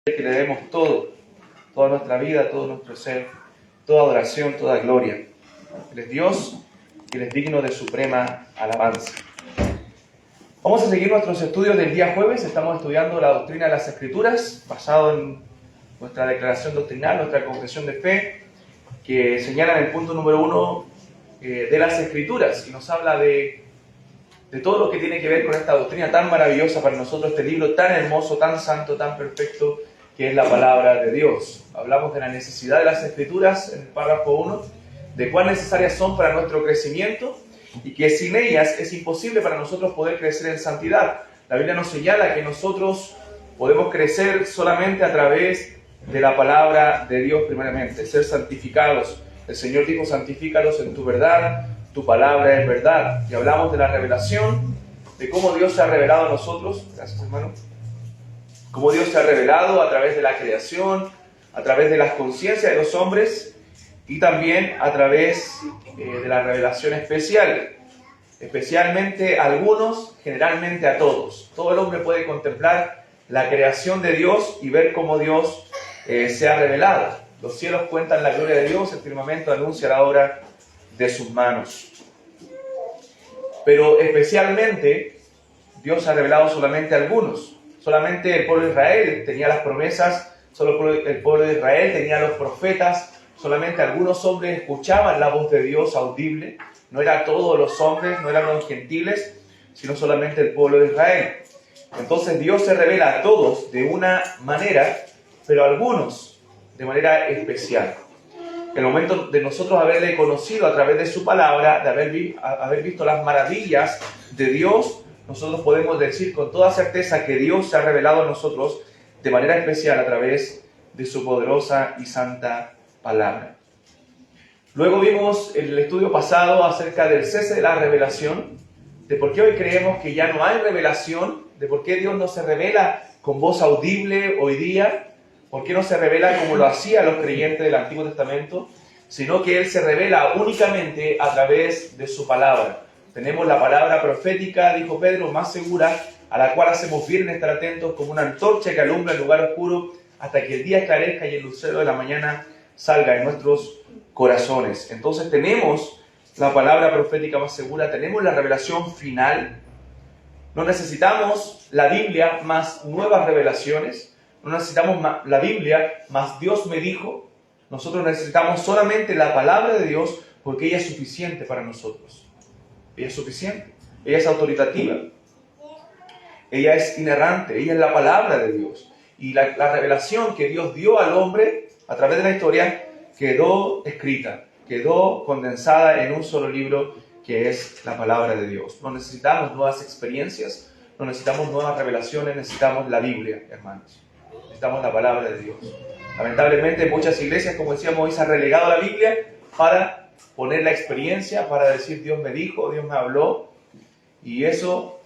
que le demos todo, toda nuestra vida, todo nuestro ser, toda adoración, toda gloria. Él es Dios y Él es digno de suprema alabanza. Vamos a seguir nuestros estudios del día jueves. Estamos estudiando la doctrina de las Escrituras, basado en nuestra declaración doctrinal, nuestra confesión de fe, que señala en el punto número 1 de las Escrituras, y nos habla de todo lo que tiene que ver con esta doctrina tan maravillosa para nosotros, este libro tan hermoso, tan santo, tan perfecto, que es la palabra de Dios. Hablamos de la necesidad de las Escrituras en el párrafo 1, de cuán necesarias son para nuestro crecimiento, y que sin ellas es imposible para nosotros poder crecer en santidad. La Biblia nos señala que nosotros podemos crecer solamente a través de la palabra de Dios primeramente, ser santificados. El Señor dijo: santifícalos en tu verdad, tu palabra es verdad. Y hablamos de la revelación, de cómo Dios se ha revelado a nosotros. Gracias, hermano. Cómo Dios se ha revelado a través de la creación, a través de las conciencias de los hombres y también a través de la revelación especial. Especialmente a algunos, generalmente a todos. Todo el hombre puede contemplar la creación de Dios y ver cómo Dios se ha revelado. Los cielos cuentan la gloria de Dios, el firmamento anuncia la obra de sus manos. Pero especialmente Dios se ha revelado solamente a algunos. Solamente el pueblo de Israel tenía las promesas, solo el pueblo de Israel tenía los profetas, solamente algunos hombres escuchaban la voz de Dios audible. No eran todos los hombres, no eran los gentiles, sino solamente el pueblo de Israel. Entonces Dios se revela a todos de una manera, pero a algunos de manera especial. El momento de nosotros haberle conocido a través de su palabra, de haber visto las maravillas de Dios, nosotros podemos decir con toda certeza que Dios se ha revelado a nosotros de manera especial a través de su poderosa y santa palabra. Luego vimos en el estudio pasado acerca del cese de la revelación, de por qué hoy creemos que ya no hay revelación, de por qué Dios no se revela con voz audible hoy día, por qué no se revela como lo hacían los creyentes del Antiguo Testamento, sino que Él se revela únicamente a través de su palabra. Tenemos la palabra profética, dijo Pedro, más segura, a la cual hacemos bien en estar atentos como una antorcha que alumbra el lugar oscuro hasta que el día esclarezca y el lucero de la mañana salga en nuestros corazones. Entonces tenemos la palabra profética más segura, tenemos la revelación final. No necesitamos la Biblia más nuevas revelaciones, no necesitamos la Biblia más Dios me dijo. Nosotros necesitamos solamente la palabra de Dios porque ella es suficiente para nosotros. Ella es suficiente, ella es autoritativa, ella es inerrante, ella es la palabra de Dios. Y la revelación que Dios dio al hombre a través de la historia quedó escrita, quedó condensada en un solo libro que es la palabra de Dios. No necesitamos nuevas experiencias, no necesitamos nuevas revelaciones, necesitamos la Biblia, hermanos. Necesitamos la palabra de Dios. Lamentablemente muchas iglesias, como decíamos hoy, se han relegado a la Biblia para poner la experiencia, para decir Dios me dijo, Dios me habló, y eso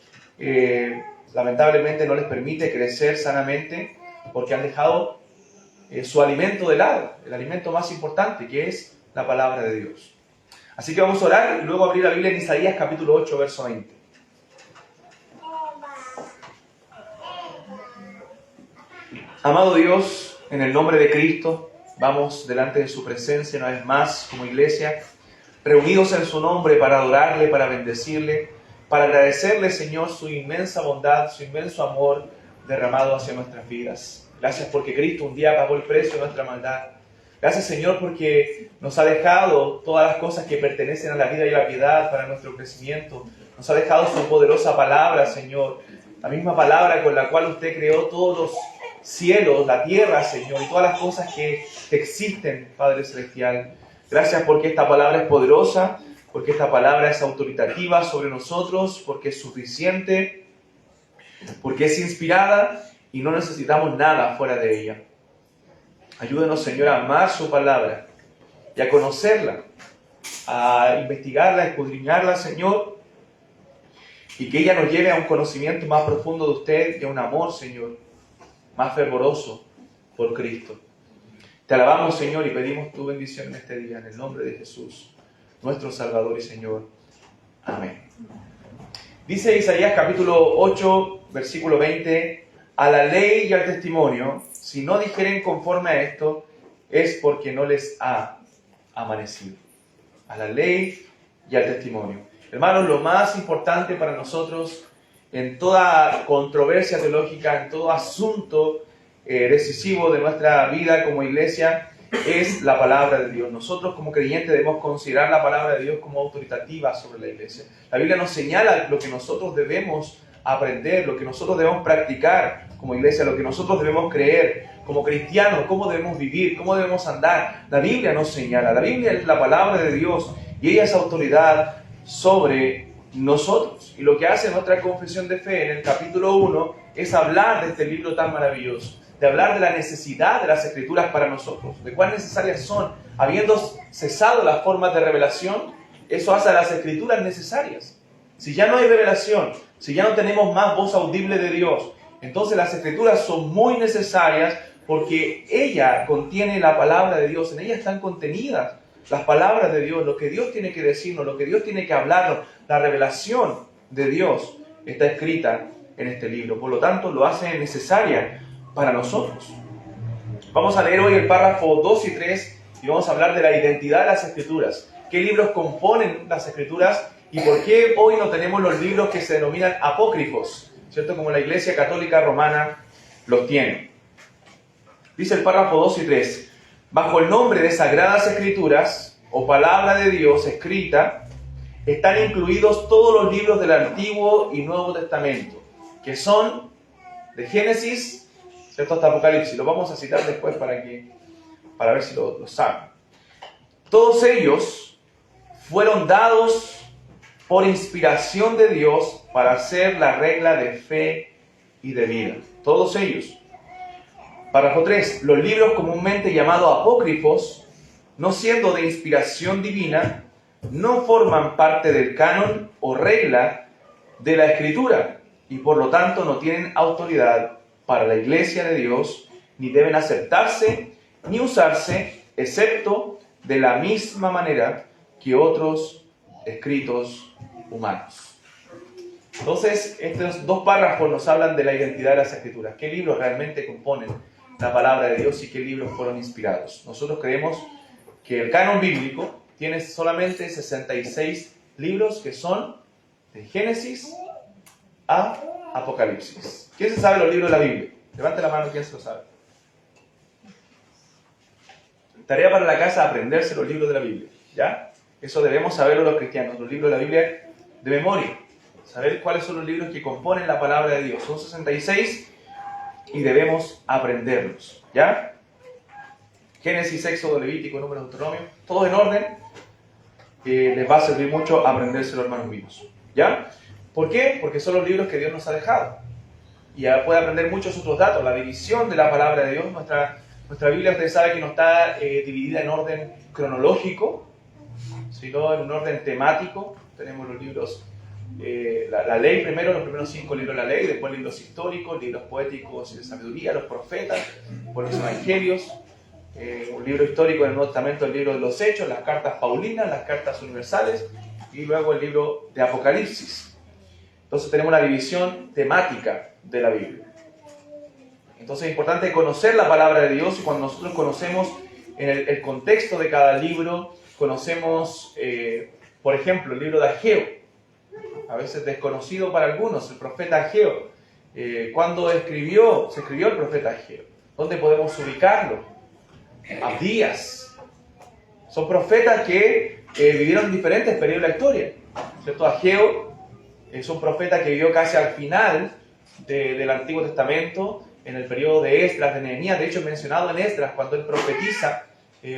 lamentablemente no les permite crecer sanamente porque han dejado su alimento de lado, el alimento más importante, que es la palabra de Dios. Así que vamos a orar y luego abrir la Biblia en Isaías capítulo 8, verso 20. Amado Dios, en el nombre de Cristo, vamos delante de su presencia una vez más como iglesia, reunidos en su nombre para adorarle, para bendecirle, para agradecerle, Señor, su inmensa bondad, su inmenso amor derramado hacia nuestras vidas. Gracias porque Cristo un día pagó el precio de nuestra maldad. Gracias, Señor, porque nos ha dejado todas las cosas que pertenecen a la vida y a la piedad para nuestro crecimiento. Nos ha dejado su poderosa palabra, Señor, la misma palabra con la cual usted creó todos los cielos, la tierra, Señor, y todas las cosas que existen, Padre Celestial. Gracias porque esta palabra es poderosa, porque esta palabra es autoritativa sobre nosotros, porque es suficiente, porque es inspirada y no necesitamos nada fuera de ella. Ayúdenos, Señor, a amar su palabra y a conocerla, a investigarla, a escudriñarla, Señor, y que ella nos lleve a un conocimiento más profundo de usted y a un amor, Señor, más fervoroso por Cristo. Te alabamos, Señor, y pedimos tu bendición en este día, en el nombre de Jesús, nuestro Salvador y Señor. Amén. Dice Isaías capítulo 8, versículo 20, a la ley y al testimonio si no dijeren conforme a esto, es porque no les ha amanecido a la ley y al testimonio. Hermanos, lo más importante para nosotros en toda controversia teológica, en todo asunto decisivo de nuestra vida como iglesia, es la palabra de Dios. Nosotros como creyentes debemos considerar la palabra de Dios como autoritativa sobre la iglesia. La Biblia nos señala lo que nosotros debemos aprender, lo que nosotros debemos practicar como iglesia, lo que nosotros debemos creer como cristianos, cómo debemos vivir, cómo debemos andar. La Biblia nos señala, la Biblia es la palabra de Dios y ella es autoridad sobre nosotros. Y lo que hace nuestra confesión de fe en el capítulo 1 es hablar de este libro tan maravilloso, de hablar de la necesidad de las Escrituras para nosotros, de cuán necesarias son. Habiendo cesado las formas de revelación, eso hace a las Escrituras necesarias. Si ya no hay revelación, si ya no tenemos más voz audible de Dios, entonces las Escrituras son muy necesarias porque ella contiene la palabra de Dios, en ella están contenidas las palabras de Dios, lo que Dios tiene que decirnos, lo que Dios tiene que hablarnos, la revelación de Dios está escrita en este libro. Por lo tanto, lo hace necesaria para nosotros. Vamos a leer hoy el párrafo 2 y 3 y vamos a hablar de la identidad de las Escrituras. ¿Qué libros componen las Escrituras y por qué hoy no tenemos los libros que se denominan apócrifos, ¿cierto? Como la Iglesia Católica Romana los tiene. Dice el párrafo 2 y 3. Bajo el nombre de Sagradas Escrituras o Palabra de Dios escrita, están incluidos todos los libros del Antiguo y Nuevo Testamento, que son de Génesis, ¿cierto?, hasta Apocalipsis. Lo vamos a citar después para ver si lo saben. Todos ellos fueron dados por inspiración de Dios para ser la regla de fe y de vida. Todos ellos. Párrafo 3. Los libros comúnmente llamados apócrifos, no siendo de inspiración divina, no forman parte del canon o regla de la Escritura y por lo tanto no tienen autoridad para la Iglesia de Dios, ni deben aceptarse ni usarse, excepto de la misma manera que otros escritos humanos. Entonces, estos dos párrafos nos hablan de la identidad de las Escrituras. ¿Qué libros realmente componen la palabra de Dios y qué libros fueron inspirados? Nosotros creemos que el canon bíblico tiene solamente 66 libros que son de Génesis a Apocalipsis. ¿Quién se sabe los libros de la Biblia? Levante la mano, ¿quién se lo sabe? Tarea para la casa, aprenderse los libros de la Biblia, ¿ya? Eso debemos saberlo los cristianos, los libros de la Biblia de memoria. Saber cuáles son los libros que componen la palabra de Dios. Son 66 y debemos aprenderlos, ¿ya? Génesis, Éxodo, Levítico, Números, Deuteronomio, todo en orden. Les va a servir mucho aprendérselo, hermanos míos, ¿ya? ¿Por qué? Porque son los libros que Dios nos ha dejado. Y ya puede aprender muchos otros datos. La división de la palabra de Dios. Nuestra Biblia, ustedes saben que no está dividida en orden cronológico, sino en un orden temático. Tenemos los libros, la ley primero, los primeros 5 libros de la ley, después libros históricos, libros poéticos y de sabiduría, los profetas, después los evangelios, un libro histórico en el Nuevo Testamento, el libro de los Hechos, las cartas paulinas, las cartas universales y luego el libro de Apocalipsis. Entonces tenemos una división temática de la Biblia. Entonces es importante conocer la palabra de Dios y cuando nosotros conocemos el contexto de cada libro, conocemos, por ejemplo, el libro de Ageo, a veces desconocido para algunos, el profeta Ageo. ¿Cuándo se escribió el profeta Ageo? ¿Dónde podemos ubicarlo? Abdías. Son profetas que vivieron diferentes periodos de la historia, ¿cierto? Ageo es un profeta que vivió casi al final del Antiguo Testamento, en el periodo de Esdras, de Nehemías. De hecho, mencionado en Esdras, cuando él profetiza,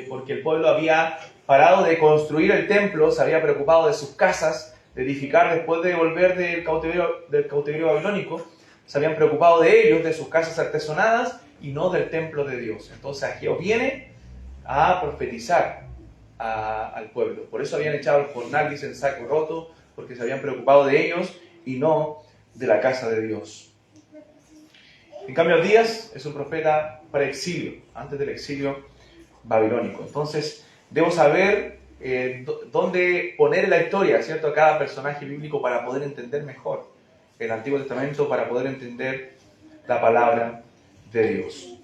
porque el pueblo había parado de construir el templo, se había preocupado de sus casas, de edificar después de volver del cautiverio babilónico, se habían preocupado de ellos, de sus casas artesonadas, y no del templo de Dios. Entonces Ageo viene a profetizar al pueblo. Por eso habían echado el jornal, dice, en saco roto, porque se habían preocupado de ellos y no de la casa de Dios. En cambio, Abdías es un profeta pre-exilio, antes del exilio babilónico. Entonces, debo saber dónde poner en la historia, ¿cierto?, a cada personaje bíblico para poder entender mejor el Antiguo Testamento, para poder entender la palabra de Dios.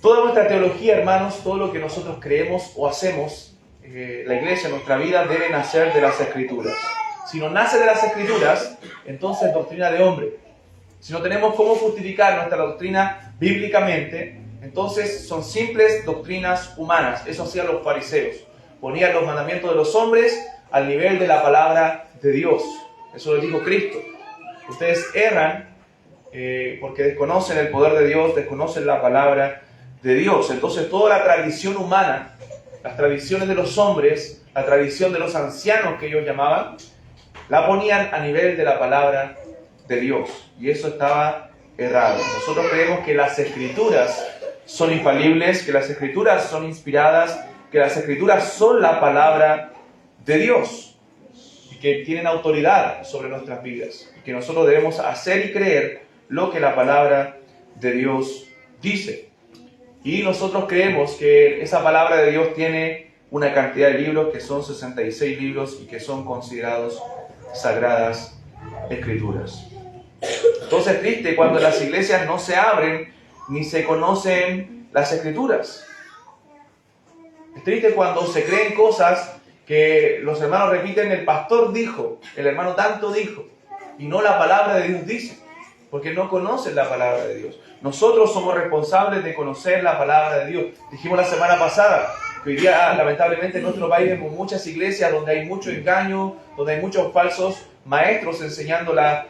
Toda nuestra teología, hermanos, todo lo que nosotros creemos o hacemos, la iglesia, nuestra vida, debe nacer de las Escrituras. Si no nace de las Escrituras, entonces es doctrina de hombre. Si no tenemos cómo justificar nuestra doctrina bíblicamente, entonces son simples doctrinas humanas. Eso hacían los fariseos. Ponían los mandamientos de los hombres al nivel de la palabra de Dios. Eso lo dijo Cristo. Ustedes erran porque desconocen el poder de Dios, desconocen la palabra de Dios. Entonces toda la tradición humana, las tradiciones de los hombres, la tradición de los ancianos que ellos llamaban, la ponían a nivel de la palabra de Dios. Y eso estaba errado. Nosotros creemos que las Escrituras son infalibles, que las Escrituras son inspiradas, que las Escrituras son la palabra de Dios y que tienen autoridad sobre nuestras vidas. Y que nosotros debemos hacer y creer lo que la palabra de Dios dice. Y nosotros creemos que esa palabra de Dios tiene una cantidad de libros que son 66 libros y que son considerados sagradas escrituras. Entonces es triste cuando las iglesias no se abren ni se conocen las escrituras. Es triste cuando se creen cosas que los hermanos repiten, el pastor dijo, el hermano tanto dijo, y no la palabra de Dios dice, porque no conocen la palabra de Dios. Nosotros somos responsables de conocer la palabra de Dios. Dijimos la semana pasada que hoy día, lamentablemente, en nuestro país vemos muchas iglesias donde hay mucho engaño, donde hay muchos falsos maestros enseñándola,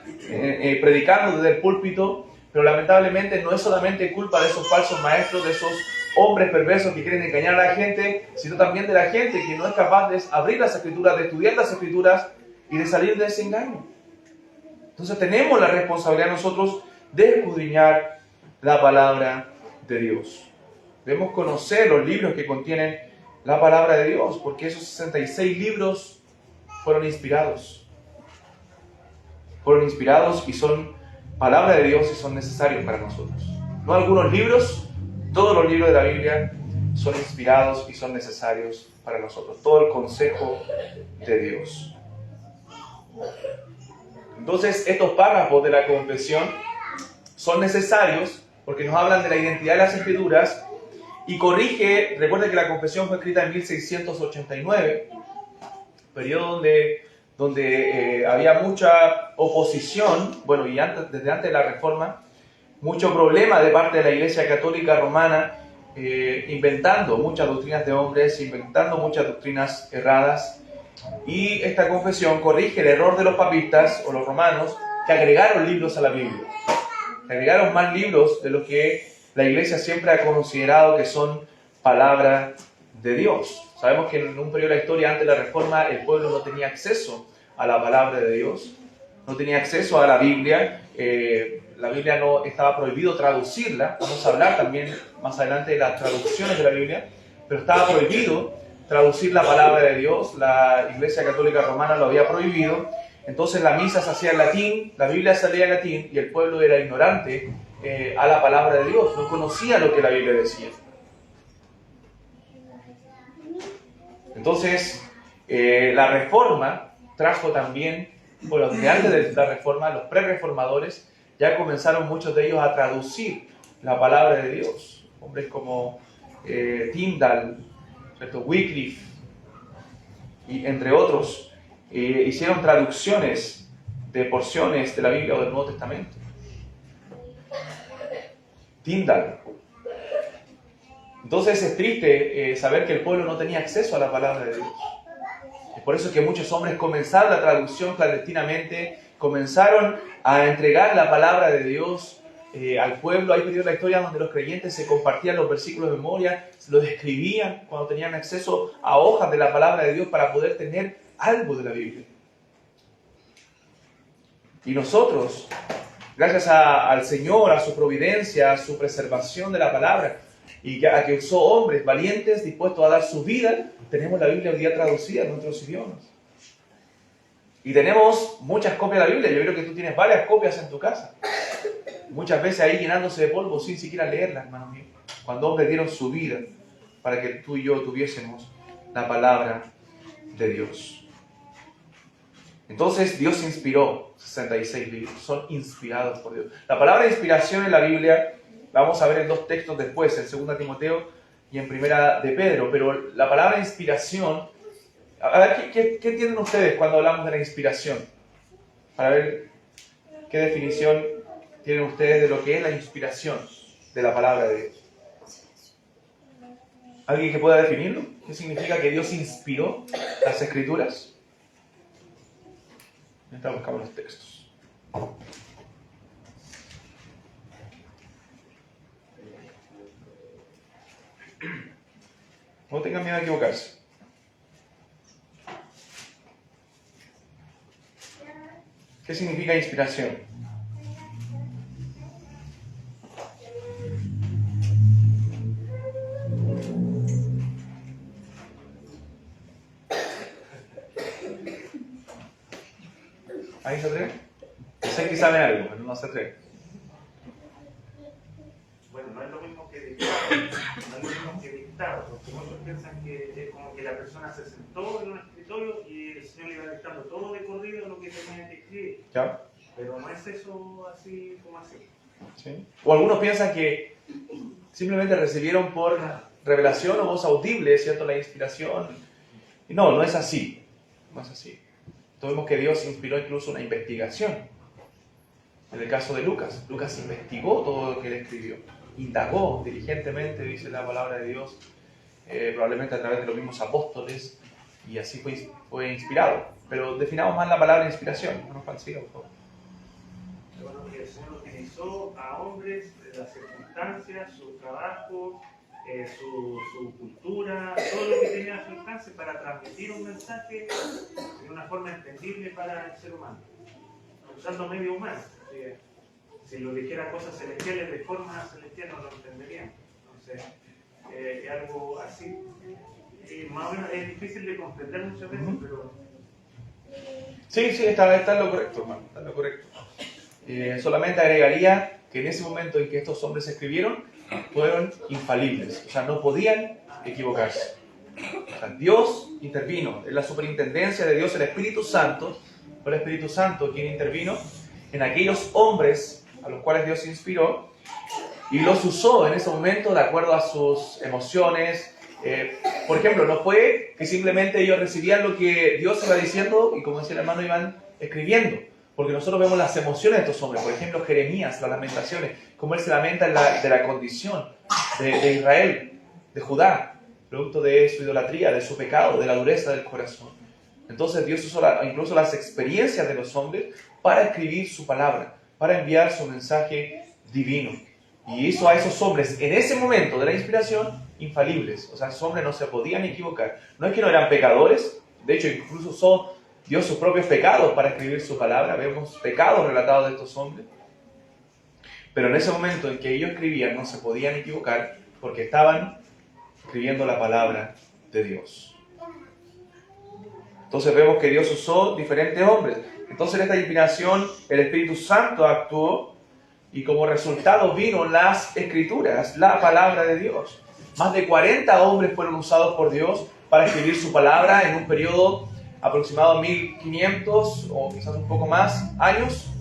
predicando desde el púlpito, pero lamentablemente no es solamente culpa de esos falsos maestros, de esos hombres perversos que quieren engañar a la gente, sino también de la gente que no es capaz de abrir las escrituras, de estudiar las escrituras y de salir de ese engaño. Entonces tenemos la responsabilidad nosotros de escudriñar la palabra de Dios. Debemos conocer los libros que contienen la palabra de Dios, porque esos 66 libros fueron inspirados. Fueron inspirados y son palabra de Dios y son necesarios para nosotros. No algunos libros, todos los libros de la Biblia son inspirados y son necesarios para nosotros. Todo el consejo de Dios. Entonces, estos párrafos de la confesión son necesarios porque nos hablan de la identidad de las Escrituras y corrige, recuerden que la confesión fue escrita en 1689, periodo donde había mucha oposición, bueno, y desde antes de la Reforma, mucho problema de parte de la Iglesia Católica Romana, inventando muchas doctrinas de hombres, inventando muchas doctrinas erradas. Y esta confesión corrige el error de los papistas o los romanos que agregaron libros a la Biblia. Que agregaron más libros de lo que la Iglesia siempre ha considerado que son palabra de Dios. Sabemos que en un periodo de la historia antes de la Reforma el pueblo no tenía acceso a la palabra de Dios, no tenía acceso a la Biblia. La Biblia no estaba prohibido traducirla. Vamos a hablar también más adelante de las traducciones de la Biblia, pero estaba prohibido traducir la palabra de Dios. La Iglesia Católica Romana lo había prohibido. Entonces la misa se hacía en latín, la Biblia salía en latín y el pueblo era ignorante a la palabra de Dios, no conocía lo que la Biblia decía. Entonces la Reforma trajo también, bueno, desde antes de la Reforma, los pre-reformadores ya comenzaron muchos de ellos a traducir la palabra de Dios. Hombres como Tyndale, ¿cierto? Wycliffe, y entre otros, hicieron traducciones de porciones de la Biblia o del Nuevo Testamento. Tyndale. Entonces es triste saber que el pueblo no tenía acceso a la palabra de Dios. Es por eso que muchos hombres comenzaron la traducción clandestinamente, comenzaron a entregar la palabra de Dios al pueblo. Hay periodos de la historia donde los creyentes se compartían los versículos de memoria, los escribían cuando tenían acceso a hojas de la palabra de Dios para poder tener algo de la Biblia. Y nosotros, gracias al Señor, a su providencia, a su preservación de la palabra, y a que usó hombres valientes dispuestos a dar su vida, tenemos la Biblia hoy día traducida en nuestros idiomas. Y tenemos muchas copias de la Biblia. Yo creo que tú tienes varias copias en tu casa. Muchas veces ahí llenándose de polvo sin siquiera leerlas, hermanos míos. Cuando hombres dieron su vida para que tú y yo tuviésemos la palabra de Dios. Entonces Dios inspiró 66 libros. Son inspirados por Dios. La palabra inspiración en la Biblia La vamos a ver en dos textos después, en 2 Timoteo y en 1 de Pedro. Pero la palabra inspiración, a ver, ¿qué entienden ustedes cuando hablamos de la inspiración? Para ver qué definición tienen ustedes de lo que es la inspiración de la palabra de Dios. ¿Alguien que pueda definirlo? ¿Qué significa que Dios inspiró las Escrituras? Mientras buscamos los textos. No tengan miedo a equivocarse. ¿Qué significa inspiración? ¿Ahí se atreve? Sé que saben algo, pero no se atreve. Bueno, no es lo mismo que dictado, porque muchos piensan que es como que la persona se sentó en un escritorio y el Señor le iba dictando todo de corrido lo que tenía que escribir. ¿Ya? Pero no es eso así como así. ¿Sí? O algunos piensan que simplemente recibieron por revelación o voz audible, ¿cierto? La inspiración. Y no es así. No es así. Vemos que Dios inspiró incluso una investigación. En el caso de Lucas, Lucas investigó todo lo que él escribió. Indagó diligentemente, dice la palabra de Dios, probablemente a través de los mismos apóstoles, y así fue inspirado. Pero definamos más la palabra inspiración. No nos falsiga, por favor. Bueno, que el Señor utilizó a hombres de las circunstancias, su trabajo, su cultura, todo lo que tenía a su alcance para transmitir un mensaje de una forma entendible para el ser humano, usando medio humano. Si lo dijera cosas celestiales de forma celestial no lo entenderían. Entonces, es algo así. Más o menos es difícil de comprender muchas veces, pero... Sí, está en lo correcto, hermano, está en lo correcto. Solamente agregaría que en ese momento en que estos hombres escribieron, fueron infalibles, o sea, no podían equivocarse. O sea, Dios intervino, en la superintendencia de Dios, el Espíritu Santo, fue el Espíritu Santo quien intervino en aquellos hombres a los cuales Dios inspiró y los usó en ese momento de acuerdo a sus emociones. Por ejemplo, no fue que simplemente ellos recibían lo que Dios iba diciendo y, como decía el hermano, iban escribiendo. Porque nosotros vemos las emociones de estos hombres. Por ejemplo, Jeremías, las lamentaciones, cómo él se lamenta de la condición de Israel, de Judá, producto de su idolatría, de su pecado, de la dureza del corazón. Entonces Dios usó incluso las experiencias de los hombres para escribir su palabra, para enviar su mensaje divino. Y hizo a esos hombres, en ese momento de la inspiración, infalibles. O sea, esos hombres no se podían equivocar. No es que no eran pecadores, de hecho incluso usó Dios sus propios pecados para escribir su palabra. Vemos pecados relatados de estos hombres. Pero en ese momento en que ellos escribían no se podían equivocar porque estaban escribiendo la palabra de Dios. Entonces vemos que Dios usó diferentes hombres. Entonces en esta inspiración el Espíritu Santo actuó y como resultado vino las Escrituras, la palabra de Dios. Más de 40 hombres fueron usados por Dios para escribir su palabra en un periodo aproximado 1500 o quizás un poco más años,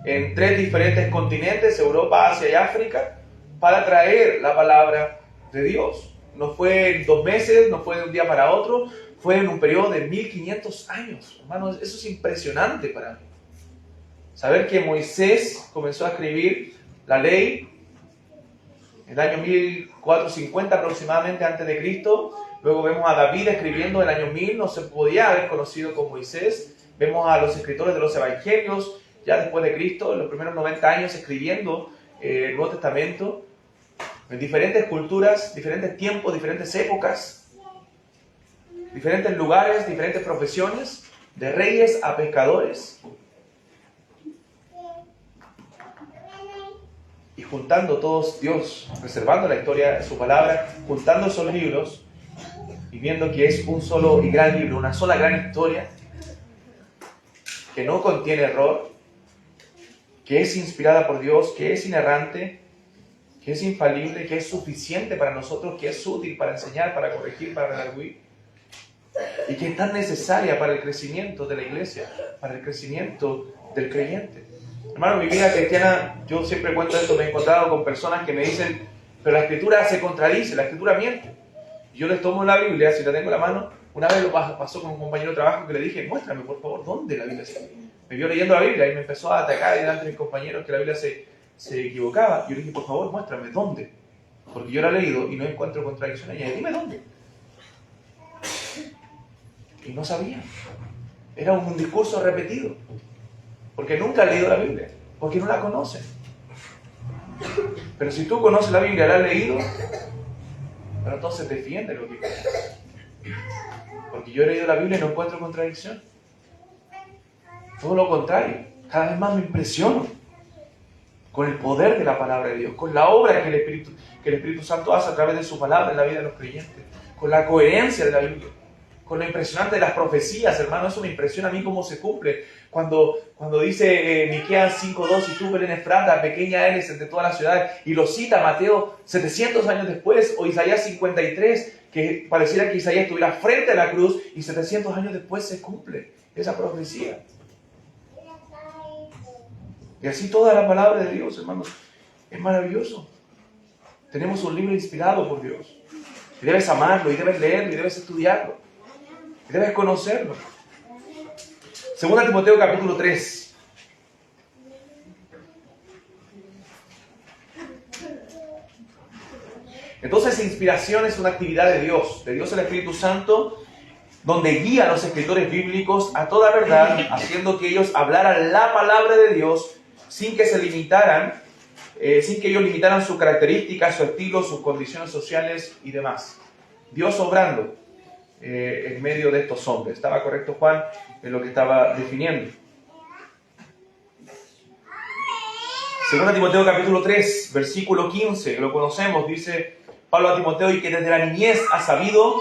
en 3 diferentes continentes, Europa, Asia y África, para traer la palabra de Dios. No fue en 2 meses, no fue de un día para otro, fue en un periodo de 1500 años. Hermanos, eso es impresionante para mí. Saber que Moisés comenzó a escribir la ley en el año 1450 aproximadamente antes de Cristo. Luego vemos a David escribiendo en el año 1000, no se podía haber conocido con Moisés. Vemos a los escritores de los evangelios, ya después de Cristo, en los primeros 90 años escribiendo el Nuevo Testamento, en diferentes culturas, diferentes tiempos, diferentes épocas, diferentes lugares, diferentes profesiones, de reyes a pescadores. Y juntando todos, Dios, preservando la historia de su palabra, juntando esos libros, y viendo que es un solo y gran libro, una sola gran historia, que no contiene error, que es inspirada por Dios, que es inerrante, que es infalible, que es suficiente para nosotros, que es útil para enseñar, para corregir, para redarguir, y que es tan necesaria para el crecimiento de la iglesia, para el crecimiento del creyente. Hermano, mi vida cristiana, yo siempre cuento esto, me he encontrado con personas que me dicen, pero la Escritura se contradice, la Escritura miente. Yo les tomo la Biblia, si la tengo en la mano, una vez lo pasó con un compañero de trabajo que le dije, muéstrame por favor, ¿dónde la Biblia se me vio leyendo la Biblia y me empezó a atacar delante de mis compañeros que la Biblia se equivocaba. Yo le dije, por favor, muéstrame, ¿dónde? Porque yo la he leído y no encuentro contradicción en ella. Dime dónde. Y no sabía. Era un discurso repetido. Porque nunca han leído la Biblia. Porque no la conocen. Pero si tú conoces la Biblia, la has leído, pero entonces defiende lo que conoces. Porque yo he leído la Biblia y no encuentro contradicción. Todo lo contrario. Cada vez más me impresiono con el poder de la palabra de Dios, con la obra que el Espíritu Santo hace a través de su palabra en la vida de los creyentes, con la coherencia de la Biblia, con lo impresionante de las profecías, hermano. Eso me impresiona a mí cómo se cumple. Cuando dice Miqueas 5:2, y tú, Belén Efrata, pequeña eres entre todas las ciudades, y lo cita Mateo 700 años después, o Isaías 53, que pareciera que Isaías estuviera frente a la cruz, y 700 años después se cumple esa profecía. Y así toda la palabra de Dios, hermanos, es maravilloso. Tenemos un libro inspirado por Dios. Y debes amarlo, y debes leerlo, y debes estudiarlo. Y debes conocerlo. Segunda Timoteo capítulo 3. Entonces, inspiración es una actividad de Dios el Espíritu Santo, donde guía a los escritores bíblicos a toda verdad, haciendo que ellos hablaran la palabra de Dios sin que ellos limitaran sus características, su estilo, sus condiciones sociales y demás. Dios obrando en medio de estos hombres. ¿Estaba correcto Juan en lo que estaba definiendo? Segunda Timoteo capítulo 3, versículo 15, lo conocemos, dice Pablo a Timoteo, y que desde la niñez has sabido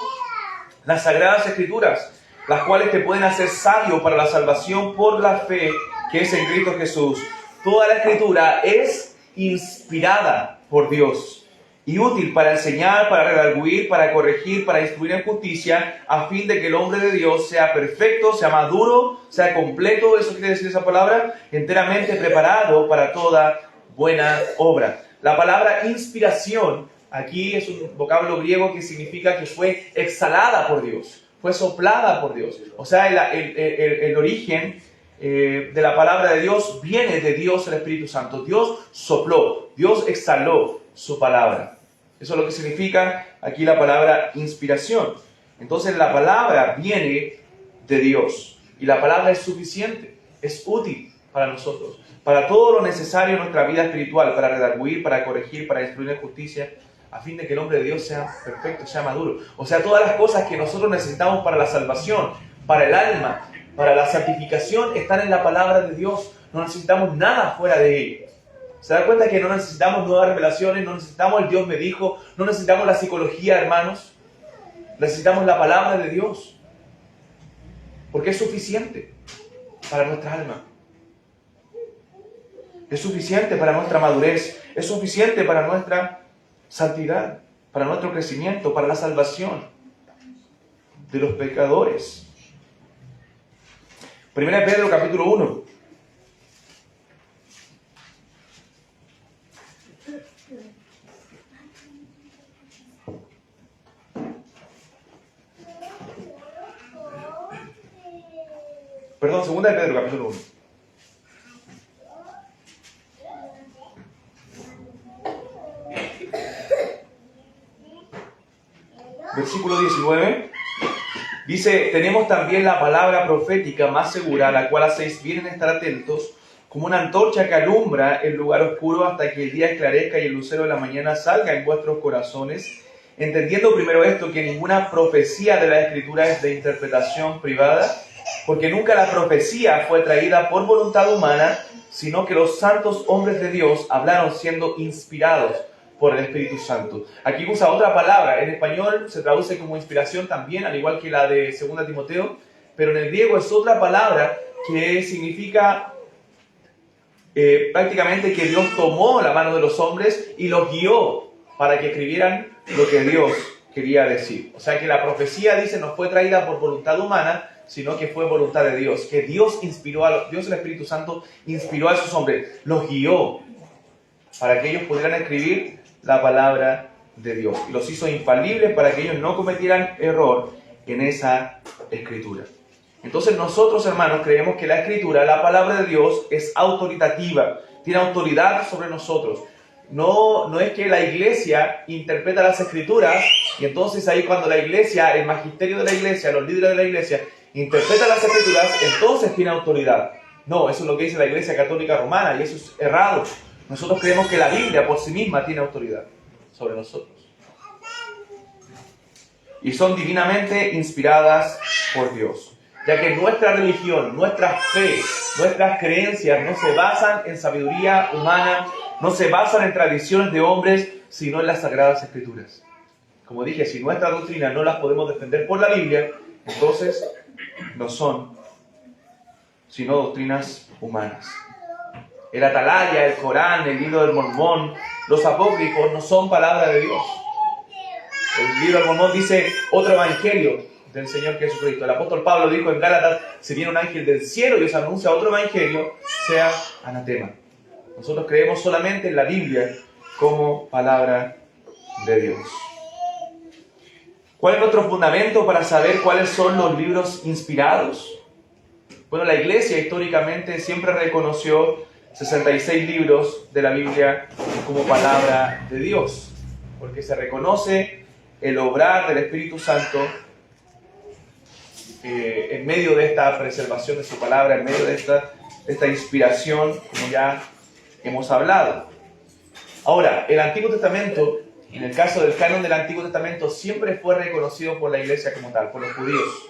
las sagradas escrituras, las cuales te pueden hacer sabio para la salvación por la fe que es en Cristo Jesús. Toda la escritura es inspirada por Dios y útil para enseñar, para redarguir, para corregir, para instruir en justicia, a fin de que el hombre de Dios sea perfecto, sea maduro, sea completo, eso quiere decir esa palabra, enteramente preparado para toda buena obra. La palabra inspiración aquí es un vocablo griego que significa que fue exhalada por Dios, fue soplada por Dios. O sea, el origen de la palabra de Dios viene de Dios el Espíritu Santo. Dios sopló, Dios exhaló su palabra. Eso es lo que significa aquí la palabra inspiración. Entonces la palabra viene de Dios y la palabra es suficiente, es útil para nosotros, para todo lo necesario en nuestra vida espiritual, para redarguir, para corregir, para instruir en justicia, a fin de que el hombre de Dios sea perfecto, sea maduro. O sea, todas las cosas que nosotros necesitamos para la salvación, para el alma, para la santificación, están en la palabra de Dios. No necesitamos nada fuera de ella. ¿Se da cuenta que no necesitamos nuevas revelaciones? No necesitamos el Dios me dijo, no necesitamos la psicología, hermanos. Necesitamos la palabra de Dios. Porque es suficiente para nuestra alma. Es suficiente para nuestra madurez. Es suficiente para nuestra santidad, para nuestro crecimiento, para la salvación de los pecadores. 1 Pedro capítulo 1. Perdón, 2 de Pedro capítulo 1. Versículo 19. Dice, tenemos también la palabra profética más segura, a la cual hacéis bien en estar atentos, como una antorcha que alumbra el lugar oscuro hasta que el día esclarezca y el lucero de la mañana salga en vuestros corazones, entendiendo primero esto, que ninguna profecía de la Escritura es de interpretación privada, porque nunca la profecía fue traída por voluntad humana, sino que los santos hombres de Dios hablaron siendo inspirados por el Espíritu Santo. Aquí usa otra palabra, en español se traduce como inspiración también, al igual que la de 2 Timoteo, pero en el griego es otra palabra que significa prácticamente que Dios tomó la mano de los hombres y los guió para que escribieran lo que Dios quería decir. O sea que la profecía, dice, no fue traída por voluntad humana, sino que fue voluntad de Dios. Que Dios inspiró Dios el Espíritu Santo inspiró a esos hombres, los guió para que ellos pudieran escribir la palabra de Dios. Y los hizo infalibles para que ellos no cometieran error en esa escritura. Entonces nosotros, hermanos, creemos que la escritura, la palabra de Dios, es autoritativa, tiene autoridad sobre nosotros. No es que la iglesia interpreta las escrituras y entonces ahí cuando la iglesia, el magisterio de la iglesia, los líderes de la iglesia interpretan las escrituras, entonces tiene autoridad. No, eso es lo que dice la Iglesia Católica Romana y eso es errado. Nosotros creemos que la Biblia por sí misma tiene autoridad sobre nosotros. Y son divinamente inspiradas por Dios. Ya que nuestra religión, nuestra fe, nuestras creencias no se basan en sabiduría humana, no se basan en tradiciones de hombres, sino en las Sagradas Escrituras. Como dije, si nuestra doctrina no las podemos defender por la Biblia, entonces no son sino doctrinas humanas. El Atalaya, el Corán, el libro del Mormón, los apócrifos no son palabra de Dios. El libro del Mormón dice otro evangelio del Señor Jesucristo. El apóstol Pablo dijo en Gálatas, si viene un ángel del cielo y os anuncia otro evangelio, sea anatema. Nosotros creemos solamente en la Biblia como palabra de Dios. ¿Cuál es nuestro fundamento para saber cuáles son los libros inspirados? Bueno, la Iglesia históricamente siempre reconoció 66 libros de la Biblia como palabra de Dios, porque se reconoce el obrar del Espíritu Santo en medio de esta preservación de su palabra, en medio de esta inspiración, como ya hemos hablado. Ahora, el Antiguo Testamento, en el caso del canon del Antiguo Testamento, siempre fue reconocido por la Iglesia como tal, por los judíos.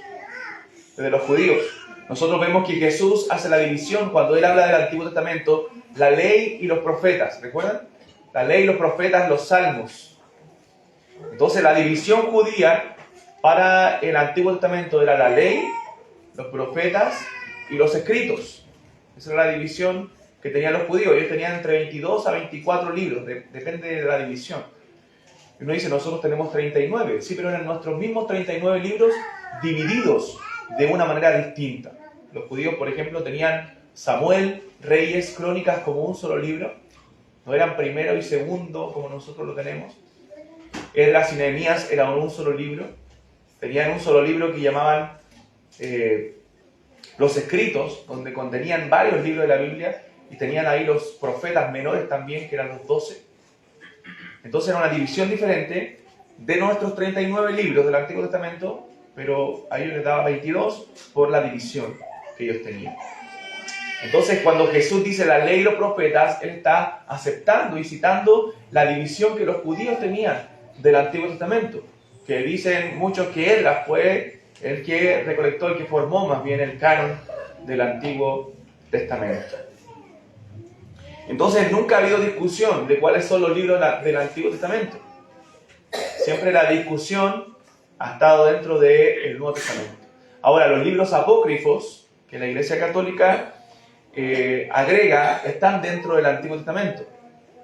Desde los judíos. Nosotros vemos que Jesús hace la división cuando Él habla del Antiguo Testamento, la ley y los profetas. ¿Recuerdan? La ley, los profetas, los salmos. Entonces la división judía para el Antiguo Testamento era la ley, los profetas y los escritos. Esa era la división que tenían los judíos. Ellos tenían entre 22 a 24 libros, depende de la división. Y uno dice, nosotros tenemos 39. Sí, pero eran nuestros mismos 39 libros divididos de una manera distinta. Los judíos, por ejemplo, tenían Samuel, Reyes, Crónicas como un solo libro. No eran primero y segundo como nosotros lo tenemos. Esdras y Nehemías eran un solo libro. Tenían un solo libro que llamaban los escritos, donde contenían varios libros de la Biblia, y tenían ahí los profetas menores también, que eran los 12. Entonces era una división diferente de nuestros 39 libros del Antiguo Testamento, pero a ellos les daba 22 por la división que ellos tenían. Entonces, cuando Jesús dice la ley y los profetas, Él está aceptando y citando la división que los judíos tenían del Antiguo Testamento, que dicen muchos que Esdras fue el que recolectó, el que formó más bien el canon del Antiguo Testamento. Entonces, nunca ha habido discusión de cuáles son los libros del Antiguo Testamento. Siempre la discusión ha estado dentro del Nuevo Testamento. Ahora, los libros apócrifos que la Iglesia Católica agrega están dentro del Antiguo Testamento,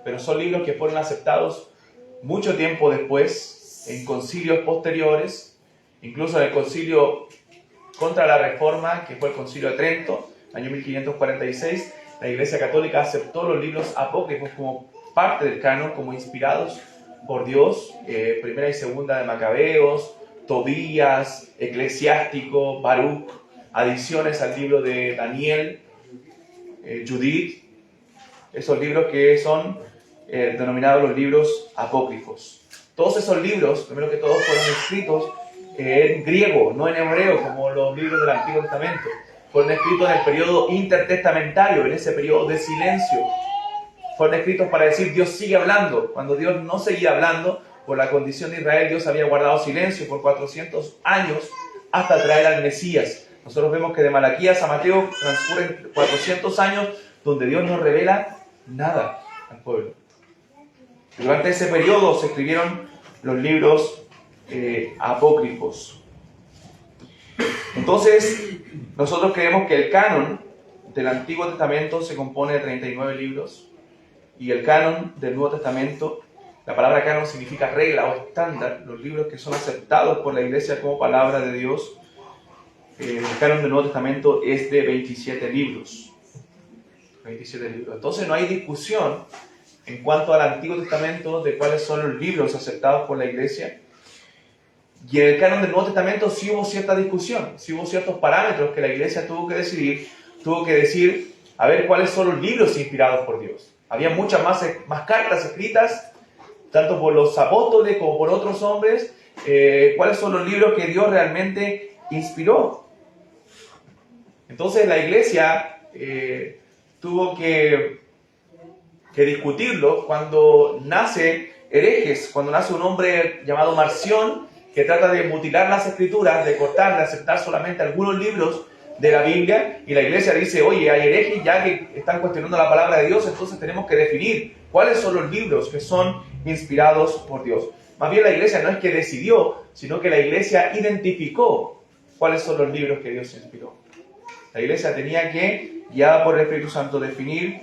pero son libros que fueron aceptados mucho tiempo después, en concilios posteriores, incluso en el concilio contra la Reforma, que fue el concilio de Trento, año 1546, la Iglesia Católica aceptó los libros apócrifos como parte del canon, como inspirados por Dios, primera y segunda de Macabeos, Tobías, Eclesiástico, Baruch, adiciones al libro de Daniel, Judith, esos libros que son denominados los libros apócrifos. Todos esos libros, primero que todos, fueron escritos en griego, no en hebreo, como los libros del Antiguo Testamento. Fueron escritos en el periodo intertestamentario, en ese periodo de silencio. Fueron escritos para decir Dios sigue hablando. Cuando Dios no seguía hablando, por la condición de Israel, Dios había guardado silencio por 400 años hasta traer al Mesías. Nosotros vemos que de Malaquías a Mateo transcurren 400 años donde Dios no revela nada al pueblo. Durante ese periodo se escribieron los libros apócrifos. Entonces, nosotros creemos que el canon del Antiguo Testamento se compone de 39 libros y el canon del Nuevo Testamento La palabra canon significa regla o estándar, los libros que son aceptados por la iglesia como palabra de Dios. El canon del Nuevo Testamento es de 27 libros. 27 libros. Entonces no hay discusión en cuanto al Antiguo Testamento de cuáles son los libros aceptados por la iglesia. Y en el canon del Nuevo Testamento sí hubo cierta discusión, sí hubo ciertos parámetros que la iglesia tuvo que decidir, tuvo que decir, a ver cuáles son los libros inspirados por Dios. Había muchas más cartas escritas, tanto por los apóstoles como por otros hombres, cuáles son los libros que Dios realmente inspiró. Entonces la iglesia tuvo que discutirlo cuando nace herejes, cuando nace un hombre llamado Marción, que trata de mutilar las escrituras, de cortar, de aceptar solamente algunos libros de la Biblia, y la iglesia dice, oye, hay herejes ya que están cuestionando la palabra de Dios, entonces tenemos que definir cuáles son los libros que son inspirados por Dios. Más bien la iglesia no es que decidió, sino que la iglesia identificó cuáles son los libros que Dios inspiró. La iglesia tenía que, guiada por el Espíritu Santo, definir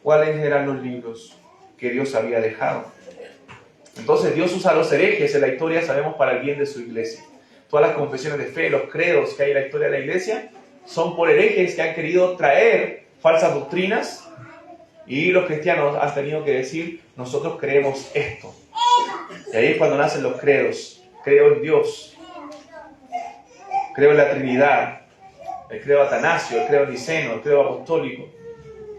cuáles eran los libros que Dios había dejado. Entonces Dios usa a los herejes en la historia, sabemos, para el bien de su iglesia. Todas las confesiones de fe, los credos que hay en la historia de la iglesia, son por herejes que han querido traer falsas doctrinas, y los cristianos han tenido que decir, nosotros creemos esto. Y ahí es cuando nacen los credos. Creo en Dios, creo en la Trinidad, el credo atanasio, el credo niceno, el credo apostólico.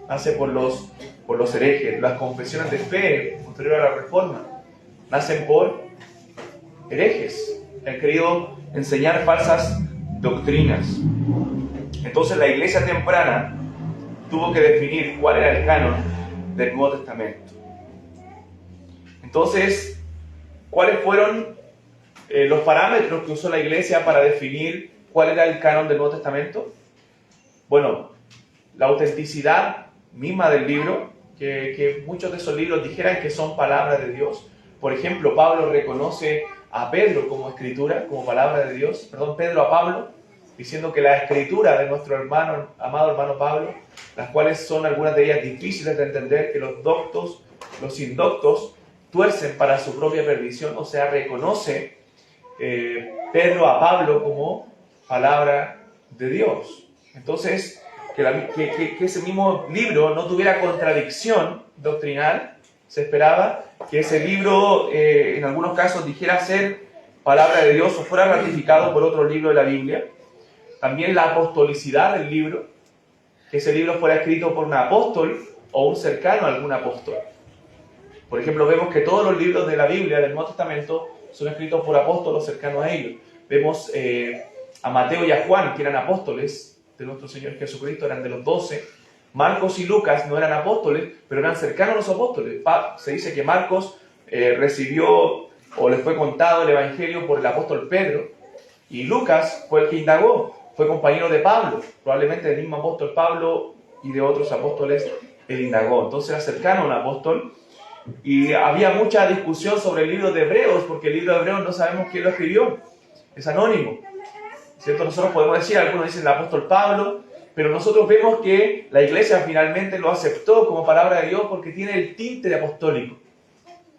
Nace por los herejes. Las confesiones de fe posterior a la Reforma nacen por herejes que han querido enseñar falsas doctrinas. Entonces la iglesia temprana tuvo que definir cuál era el canon del Nuevo Testamento. Entonces, ¿cuáles fueron los parámetros que usó la iglesia para definir cuál era el canon del Nuevo Testamento? Bueno, la autenticidad misma del libro, que muchos de esos libros dijeran que son palabras de Dios. Por ejemplo, Pablo reconoce a Pedro como escritura, como palabra de Dios. Pedro a Pablo, diciendo que la escritura de nuestro amado hermano Pablo, las cuales son algunas de ellas difíciles de entender, que los doctos, los indoctos, tuercen para su propia perdición. O sea, reconoce Pedro a Pablo como palabra de Dios. Entonces, que ese mismo libro no tuviera contradicción doctrinal, se esperaba que ese libro en algunos casos dijera ser palabra de Dios o fuera ratificado por otro libro de la Biblia. También la apostolicidad del libro, que ese libro fuera escrito por un apóstol o un cercano a algún apóstol. Por ejemplo, vemos que todos los libros de la Biblia, del Nuevo Testamento, son escritos por apóstoles cercanos a ellos. Vemos a Mateo y a Juan, que eran apóstoles de nuestro Señor Jesucristo, eran de los 12. Marcos y Lucas no eran apóstoles, pero eran cercanos a los apóstoles. Se dice que Marcos recibió o le fue contado el Evangelio por el apóstol Pedro, y Lucas fue el que indagó, fue compañero de Pablo, probablemente del mismo apóstol Pablo y de otros apóstoles él indagó. Entonces era cercano a un apóstol, y había mucha discusión sobre el libro de Hebreos, porque el libro de Hebreos no sabemos quién lo escribió, es anónimo, ¿cierto? Nosotros podemos decir, algunos dicen el apóstol Pablo, pero nosotros vemos que la iglesia finalmente lo aceptó como palabra de Dios porque tiene el tinte de apostólico.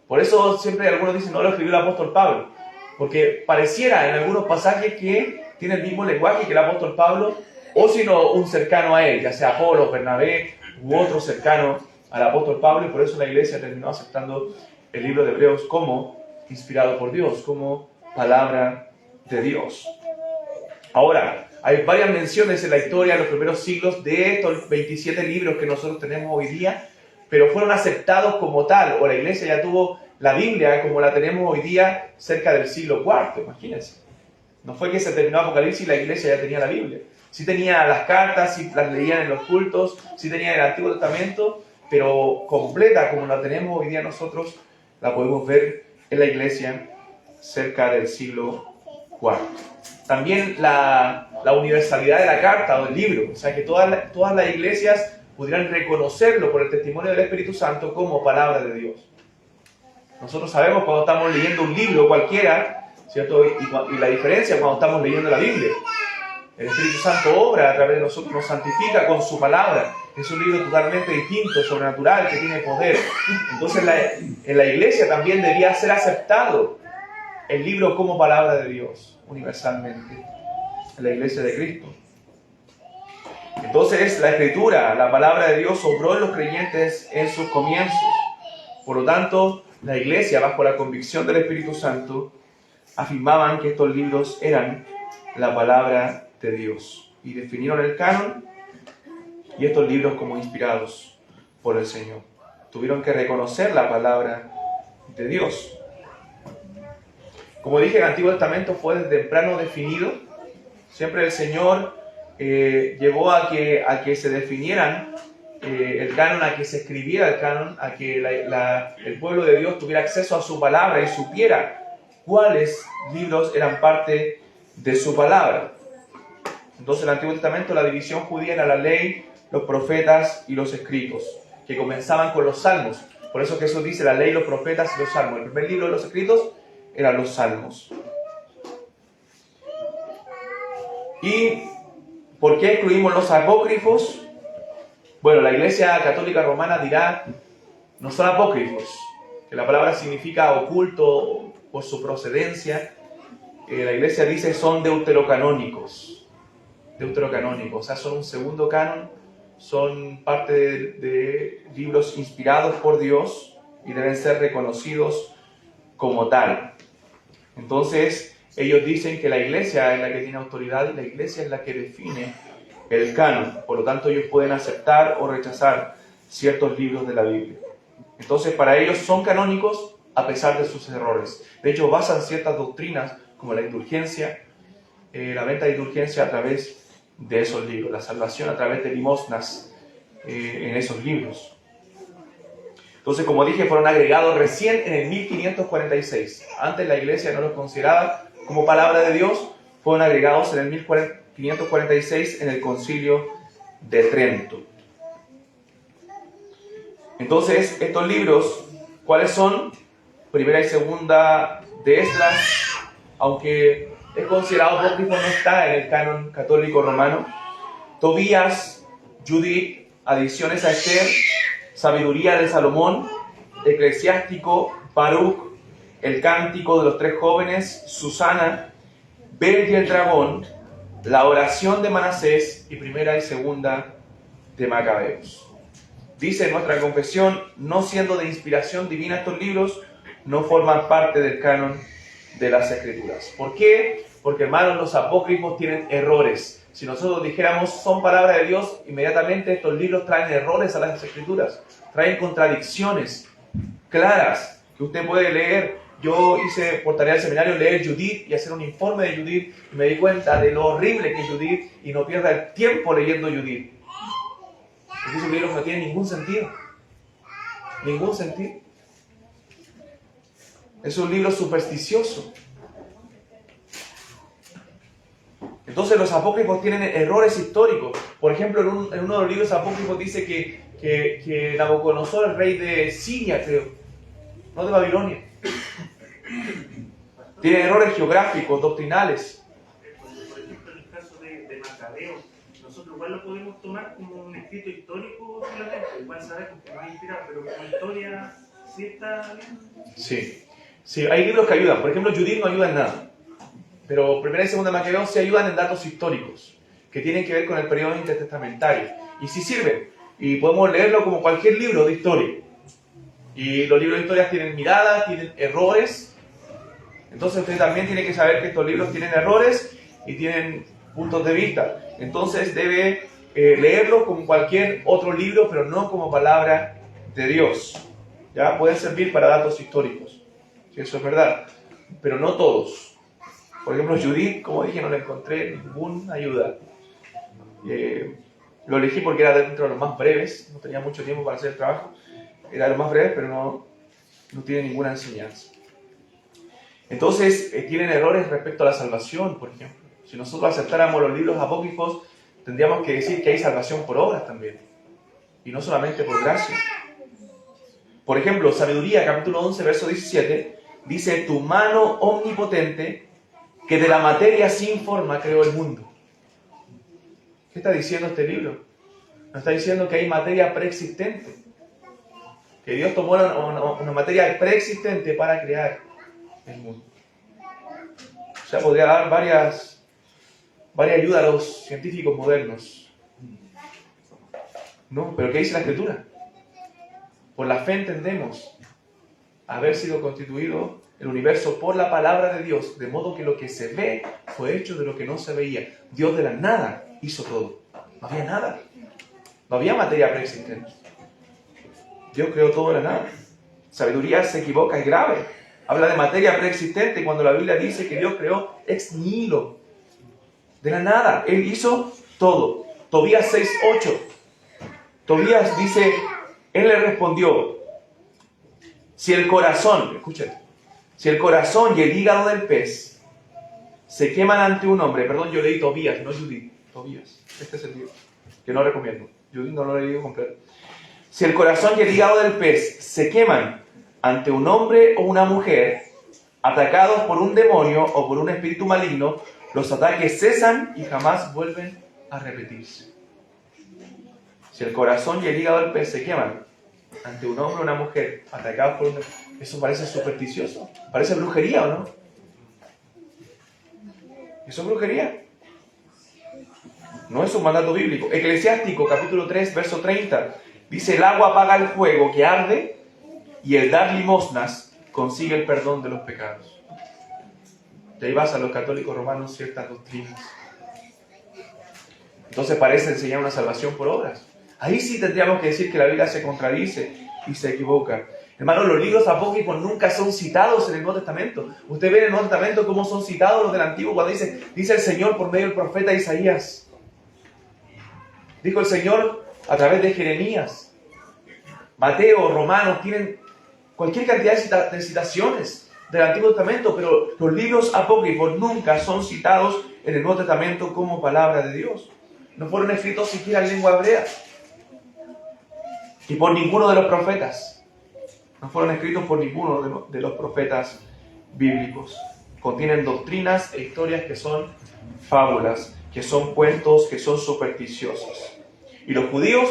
Por eso siempre algunos dicen, no lo escribió el apóstol Pablo, porque pareciera en algunos pasajes que tiene el mismo lenguaje que el apóstol Pablo, o si no, un cercano a él, ya sea Apolo, Bernabé u otro cercano al apóstol Pablo, y por eso la iglesia terminó aceptando el libro de Hebreos como inspirado por Dios, como palabra de Dios. Ahora, hay varias menciones en la historia, en los primeros siglos, de estos 27 libros que nosotros tenemos hoy día, pero fueron aceptados como tal, o la iglesia ya tuvo la Biblia como la tenemos hoy día cerca del siglo IV, imagínense. No fue que se terminó Apocalipsis y la iglesia ya tenía la Biblia. Sí tenía las cartas, sí las leían en los cultos, sí tenía el Antiguo Testamento, pero completa como la tenemos hoy día nosotros, la podemos ver en la iglesia cerca del siglo IV. También la universalidad de la carta o del libro, o sea que todas las iglesias pudieran reconocerlo por el testimonio del Espíritu Santo como palabra de Dios. Nosotros sabemos cuando estamos leyendo un libro cualquiera, ¿cierto? Y la diferencia cuando estamos leyendo la Biblia. El Espíritu Santo obra a través de nosotros, nos santifica con su palabra. Es un libro totalmente distinto, sobrenatural, que tiene poder. Entonces en la iglesia también debía ser aceptado el libro como palabra de Dios, universalmente, en la iglesia de Cristo. Entonces la Escritura, la palabra de Dios, obró en los creyentes en sus comienzos. Por lo tanto, la iglesia, bajo la convicción del Espíritu Santo, afirmaban que estos libros eran la palabra de Dios y definieron el canon y estos libros como inspirados por el Señor. Tuvieron que reconocer la palabra de Dios. Como dije, el Antiguo Testamento fue desde temprano definido. Siempre el Señor llevó a que se definieran el canon, a que se escribiera el canon, a que el pueblo de Dios tuviera acceso a su palabra y supiera cuáles libros eran parte de su palabra. Entonces, en el Antiguo Testamento, la división judía era la ley, los profetas y los escritos, que comenzaban con los salmos. Por eso Jesús dice la ley, los profetas y los salmos. El primer libro de los escritos eran los salmos. ¿Y por qué excluimos los apócrifos? Bueno, la Iglesia Católica Romana dirá, no son apócrifos, que la palabra significa oculto por su procedencia. La Iglesia dice son deuterocanónicos, o sea, son un segundo canon, son parte de libros inspirados por Dios y deben ser reconocidos como tal. Entonces, ellos dicen que la Iglesia es la que tiene autoridad y la Iglesia es la que define el canon. Por lo tanto, ellos pueden aceptar o rechazar ciertos libros de la Biblia. Entonces, para ellos son canónicos a pesar de sus errores. De hecho, basan ciertas doctrinas como la indulgencia, la venta de indulgencia a través de esos libros, la salvación a través de limosnas en esos libros. Entonces, como dije, fueron agregados recién en el 1546. Antes la Iglesia no los consideraba como palabra de Dios, fueron agregados en el 1546 en el Concilio de Trento. Entonces, estos libros, ¿cuáles son? Primera y segunda de Esdras, aunque es considerado apócrifo, no está en el canon católico romano. Tobías, Judith, adiciones a Esther, sabiduría de Salomón, eclesiástico, Baruch, el cántico de los tres jóvenes, Susana, Bel y el dragón, la oración de Manasés y primera y segunda de Macabeos. Dice nuestra confesión, no siendo de inspiración divina estos libros, no forman parte del canon de las Escrituras. ¿Por qué? Porque, hermanos, los apócrifos tienen errores. Si nosotros dijéramos son palabra de Dios, inmediatamente estos libros traen errores a las Escrituras, traen contradicciones claras que usted puede leer. Yo hice por tarea del seminario leer Judith y hacer un informe de Judith y me di cuenta de lo horrible que es Judith y no pierda el tiempo leyendo Judith. Porque es un libro que no tiene ningún sentido. Ningún sentido. Es un libro supersticioso. Entonces los apócrifos tienen errores históricos. Por ejemplo, en uno de los libros apócrifos dice que Nabucodonosor, el rey de Siria, creo, no de Babilonia, tiene errores geográficos, doctrinales. Por ejemplo, en el caso de Macabeo, nosotros igual lo podemos tomar como un escrito histórico solamente, igual sabemos que no es inspirado, pero como historia sí está bien. Sí, hay libros que ayudan. Por ejemplo, Judith no ayuda en nada. Pero primera y segunda de Macabeo sí ayudan en datos históricos, que tienen que ver con el periodo intertestamentario. Y sí sirven. Y podemos leerlo como cualquier libro de historia. Y los libros de historia tienen miradas, tienen errores. Entonces usted también tiene que saber que estos libros tienen errores y tienen puntos de vista. Entonces debe leerlo como cualquier otro libro, pero no como palabra de Dios. ¿Ya? Pueden servir para datos históricos. Sí, eso es verdad. Pero no todos. Por ejemplo, Judith, como dije, no le encontré ninguna ayuda. Lo elegí porque era dentro de los más breves. No tenía mucho tiempo para hacer el trabajo. Era de los más breves, pero no tiene ninguna enseñanza. Entonces, tienen errores respecto a la salvación, por ejemplo. Si nosotros aceptáramos los libros apócrifos, tendríamos que decir que hay salvación por obras también. Y no solamente por gracia. Por ejemplo, Sabiduría, capítulo 11, verso 17, dice, tu mano omnipotente, que de la materia sin forma creó el mundo. ¿Qué está diciendo este libro? Nos está diciendo que hay materia preexistente. Que Dios tomó una materia preexistente para crear el mundo. O sea, podría dar varias ayudas a los científicos modernos. No, pero ¿qué dice la Escritura? Por la fe entendemos haber sido constituido el universo por la palabra de Dios, de modo que lo que se ve fue hecho de lo que no se veía. Dios de la nada hizo todo. No había nada. No había materia preexistente. Dios creó todo de la nada. Sabiduría se equivoca, es grave. Habla de materia preexistente cuando la Biblia dice que Dios creó ex nihilo. De la nada. Él hizo todo. Tobías 6:8. Tobías dice, él le respondió, si el corazón, escuchen, si el corazón y el hígado del pez se queman ante un hombre, perdón, yo leí Tobías, no Judith, Tobías, este es el libro, que no recomiendo, Judith no lo he leído completo. Si el corazón y el hígado del pez se queman ante un hombre o una mujer, atacados por un demonio o por un espíritu maligno, los ataques cesan y jamás vuelven a repetirse. Si el corazón y el hígado del pez se queman ante un hombre o una mujer atacados por un demonio, eso parece supersticioso, parece brujería, ¿o no? Eso es brujería. No es un mandato bíblico. Eclesiástico, capítulo 3, verso 30. Dice, el agua apaga el fuego que arde y el dar limosnas consigue el perdón de los pecados. De ahí vas a los católicos romanos ciertas doctrinas. Entonces parece enseñar una salvación por obras. Ahí sí tendríamos que decir que la Biblia se contradice y se equivoca. Hermanos, los libros apócrifos nunca son citados en el Nuevo Testamento. Usted ve en el Nuevo Testamento cómo son citados los del Antiguo cuando dice el Señor por medio del profeta Isaías. Dijo el Señor a través de Jeremías. Mateo, Romanos, tienen cualquier cantidad de citaciones del Antiguo Testamento, pero los libros apócrifos nunca son citados en el Nuevo Testamento como palabra de Dios. No fueron escritos siquiera en lengua hebrea. Y por ninguno de los profetas. No fueron escritos por ninguno de los profetas bíblicos. Contienen doctrinas e historias que son fábulas, que son cuentos, que son supersticiosos. Y los judíos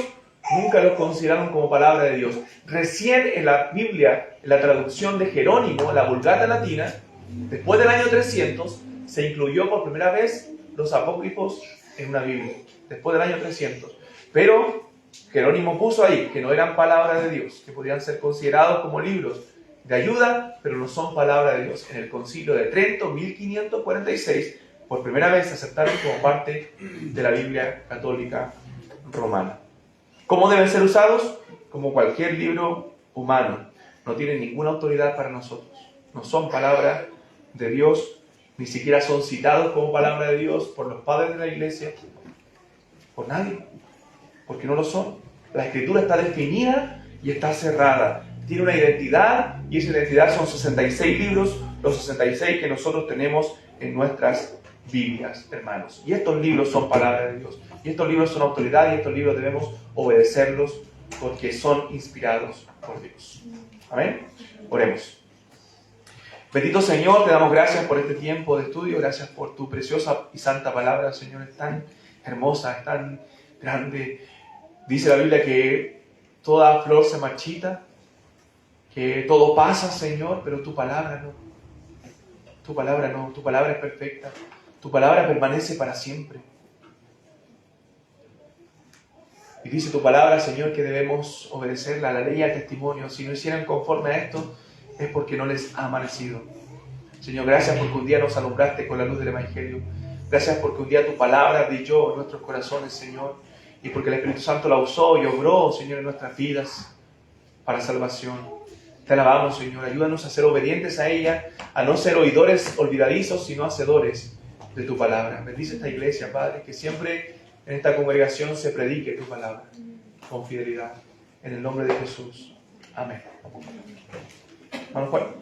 nunca los consideraron como palabra de Dios. Recién en la Biblia, en la traducción de Jerónimo, la Vulgata latina, después del año 300, se incluyó por primera vez los apócrifos en una Biblia. Después del año 300. Pero Jerónimo puso ahí que no eran palabra de Dios, que podían ser considerados como libros de ayuda, pero no son palabra de Dios. En el Concilio de Trento, 1546, por primera vez se aceptaron como parte de la Biblia católica romana. ¿Cómo deben ser usados? Como cualquier libro humano. No tienen ninguna autoridad para nosotros. No son palabra de Dios, ni siquiera son citados como palabra de Dios por los padres de la iglesia, por nadie, porque no lo son. La Escritura está definida y está cerrada. Tiene una identidad, y esa identidad son 66 libros, los 66 que nosotros tenemos en nuestras Biblias, hermanos. Y estos libros son palabra de Dios. Y estos libros son autoridad, y estos libros debemos obedecerlos porque son inspirados por Dios. Amén. Oremos. Bendito Señor, te damos gracias por este tiempo de estudio. Gracias por tu preciosa y santa palabra, Señor. Es tan hermosa, es tan grande. Dice la Biblia que toda flor se marchita, que todo pasa, Señor, pero tu palabra no. Tu palabra no, tu palabra es perfecta. Tu palabra permanece para siempre. Y dice tu palabra, Señor, que debemos obedecerla a la ley y al testimonio. Si no hicieran conforme a esto, es porque no les ha amanecido. Señor, gracias porque un día nos alumbraste con la luz del Evangelio. Gracias porque un día tu palabra brilló en nuestros corazones, Señor. Y porque el Espíritu Santo la usó y obró, Señor, en nuestras vidas para salvación. Te alabamos, Señor. Ayúdanos a ser obedientes a ella, a no ser oidores olvidadizos, sino hacedores de tu palabra. Bendice esta iglesia, Padre, que siempre en esta congregación se predique tu palabra con fidelidad. En el nombre de Jesús. Amén. Hermano Juan.